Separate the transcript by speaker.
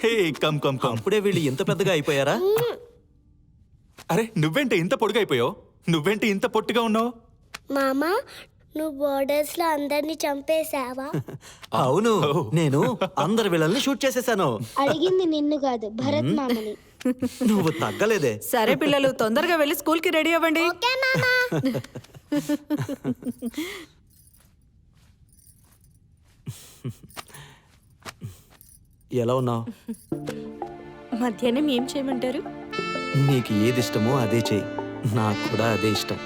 Speaker 1: Hey come come come.
Speaker 2: అప్పుడే వీళ్ళు ఇంత పెద్దగా అయిపోయారా?
Speaker 1: అరే నువ్వేంటి ఇంత పొడుగైపోయావు? నువ్వేంటి ఇంత పొట్టిగా ఉన్నావు?
Speaker 3: మామా, నువ్వు బోర్డర్స్ లో అందరిని చంపేశావా?
Speaker 2: అవును, నేను అందరి వీళ్ళని షూట్ చేసేసాను.
Speaker 3: అడిగింది నిన్ను కాదు, భరత్ మామని.
Speaker 2: నువ్వు తగ్గలేదే.
Speaker 4: సరే పిల్లలు, తొందరగా వెళ్ళి స్కూల్ కి రెడీ అవ్వండి.
Speaker 3: ఓకే మామా.
Speaker 2: ఎలా ఉన్నావు?
Speaker 4: మధ్యాహ్నం ఏం చేయమంటారు?
Speaker 2: నీకు ఏది ఇష్టమో అదే చెయ్యి. నాకు కూడా అదే ఇష్టం.